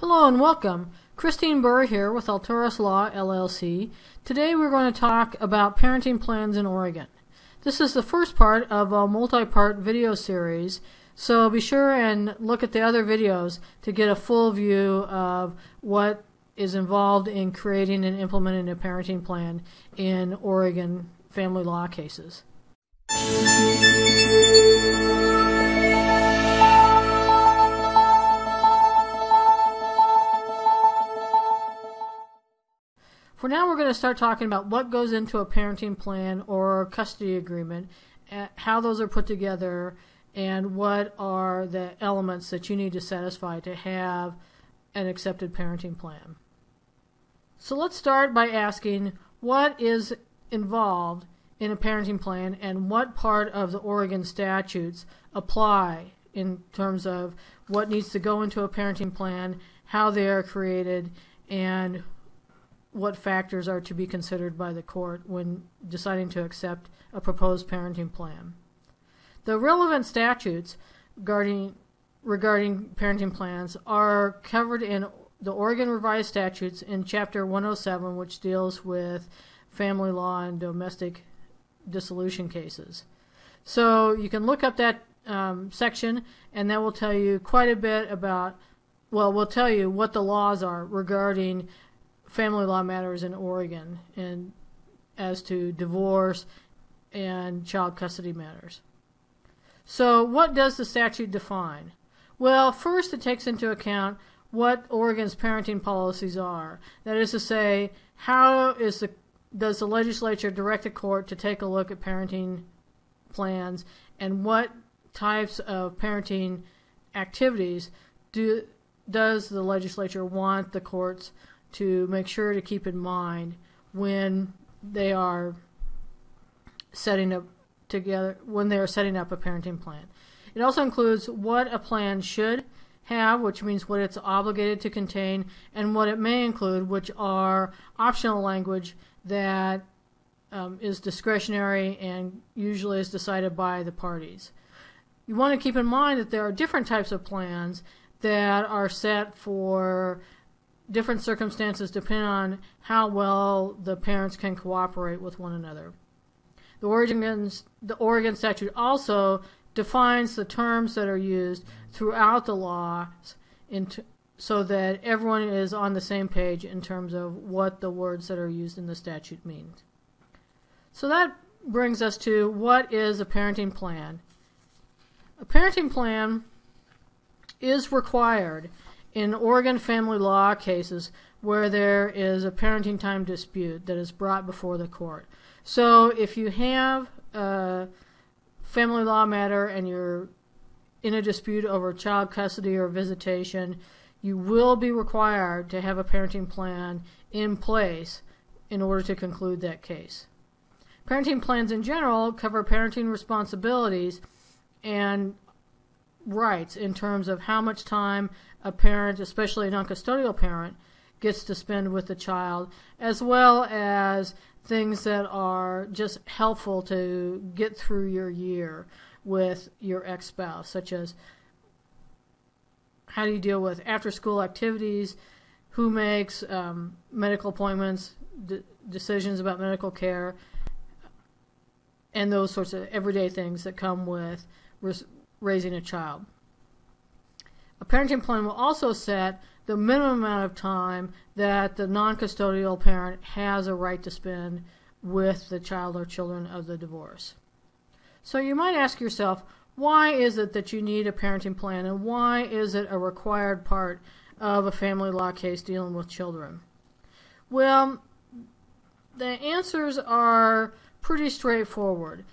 Hello and welcome. Christine Burr here with Alturas Law, LLC. Today we're going to talk about parenting plans in Oregon. This is the first part of a multi-part video series, so be sure and look at the other videos to get a full view of what is involved in creating and implementing a parenting plan in Oregon family law cases. For now, we're going to start talking about what goes into a parenting plan or custody agreement, how those are put together, and what are the elements that you need to satisfy to have an accepted parenting plan. So let's start by asking what is involved in a parenting plan and what part of the Oregon statutes apply in terms of what needs to go into a parenting plan, how they are created, and what factors are to be considered by the court when deciding to accept a proposed parenting plan. The relevant statutes regarding parenting plans are covered in the Oregon Revised Statutes in Chapter 107, which deals with family law and domestic dissolution cases. So you can look up that section, and that will tell you quite a bit about, well, we'll tell you what the laws are regarding family law matters in Oregon and as to divorce and child custody matters. So what does the statute define? Well, first it takes into account what Oregon's parenting policies are. That is to say, does the legislature direct the court to take a look at parenting plans, and what types of parenting activities does the legislature want the courts to make sure to keep in mind when they are setting up a parenting plan. It also includes what a plan should have, which means what it's obligated to contain, and what it may include, which are optional language that is discretionary and usually is decided by the parties. You want to keep in mind that there are different types of plans that are set for different circumstances depending on how well the parents can cooperate with one another. The Oregon statute also defines the terms that are used throughout the laws so that everyone is on the same page in terms of what the words that are used in the statute mean. So that brings us to what is a parenting plan. A parenting plan is required in Oregon family law cases where there is a parenting time dispute that is brought before the court. So if you have a family law matter and you're in a dispute over child custody or visitation, you will be required to have a parenting plan in place in order to conclude that case. Parenting plans in general cover parenting responsibilities and rights in terms of how much time a parent, especially a non-custodial parent, gets to spend with the child, as well as things that are just helpful to get through your year with your ex-spouse, such as how do you deal with after-school activities, who makes medical appointments, decisions about medical care, and those sorts of everyday things that come with raising a child. A parenting plan will also set the minimum amount of time that the non-custodial parent has a right to spend with the child or children of the divorce. So you might ask yourself, why is it that you need a parenting plan, and why is it a required part of a family law case dealing with children? Well, the answers are pretty straightforward.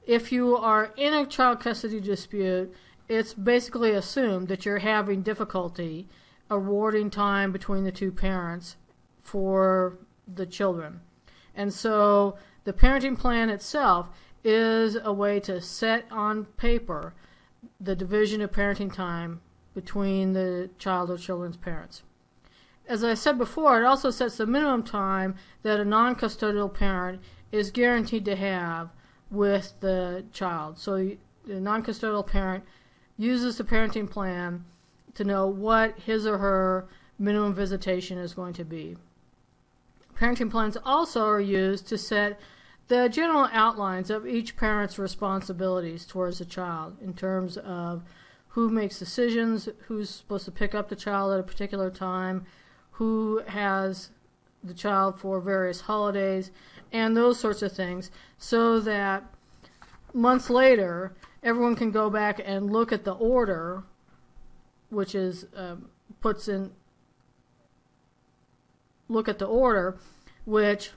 If you are in a child custody dispute, it's basically assumed that you're having difficulty awarding time between the two parents for the children. And so the parenting plan itself is a way to set on paper the division of parenting time between the child or children's parents. As I said before, it also sets the minimum time that a non-custodial parent is guaranteed to have with the child. So the non-custodial parent uses the parenting plan to know what his or her minimum visitation is going to be. Parenting plans also are used to set the general outlines of each parent's responsibilities towards the child in terms of who makes decisions, who's supposed to pick up the child at a particular time, who has the child for various holidays, and those sorts of things, so that months later everyone can go back and look at the order, which is which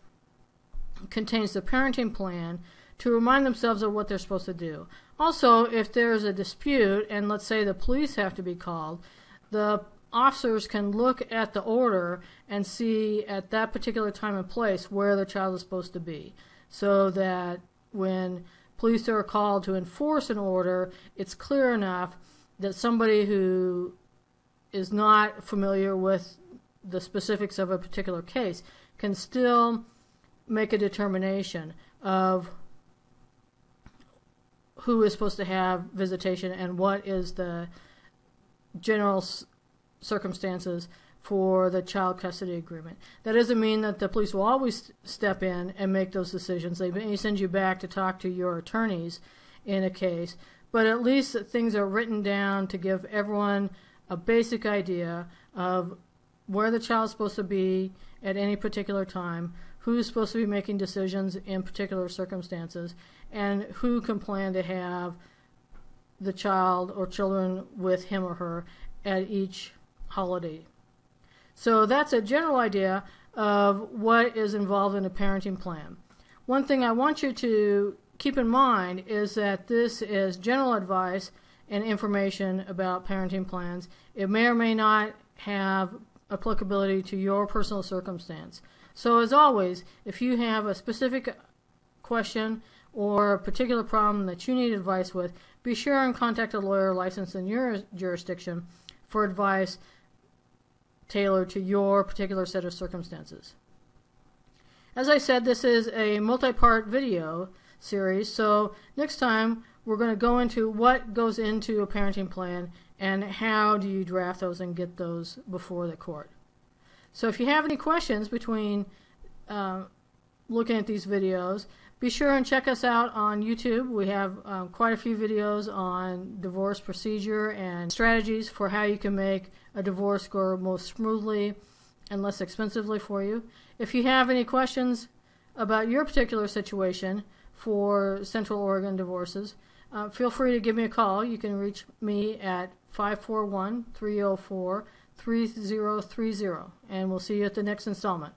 contains the parenting plan, to remind themselves of what they're supposed to do. Also, if there's a dispute, and let's say the police have to be called, the officers can look at the order and see at that particular time and place where the child is supposed to be, so that when police are called to enforce an order, it's clear enough that somebody who is not familiar with the specifics of a particular case can still make a determination of who is supposed to have visitation and what is the general circumstances for the child custody agreement. That doesn't mean that the police will always step in and make those decisions. They may send you back to talk to your attorneys in a case, but at least things are written down to give everyone a basic idea of where the child's supposed to be at any particular time, who's supposed to be making decisions in particular circumstances, and who can plan to have the child or children with him or her at each holiday. So that's a general idea of what is involved in a parenting plan. One thing I want you to keep in mind is that this is general advice and information about parenting plans. It may or may not have applicability to your personal circumstance. So as always, if you have a specific question or a particular problem that you need advice with, be sure and contact a lawyer licensed in your jurisdiction for advice tailored to your particular set of circumstances. As I said, this is a multi-part video series, so next time we're going to go into what goes into a parenting plan and how do you draft those and get those before the court. So if you have any questions between looking at these videos, be sure and check us out on YouTube. We have quite a few videos on divorce procedure and strategies for how you can make a divorce go most smoothly and less expensively for you. If you have any questions about your particular situation for Central Oregon divorces, feel free to give me a call. You can reach me at 541-304-3030, and we'll see you at the next installment.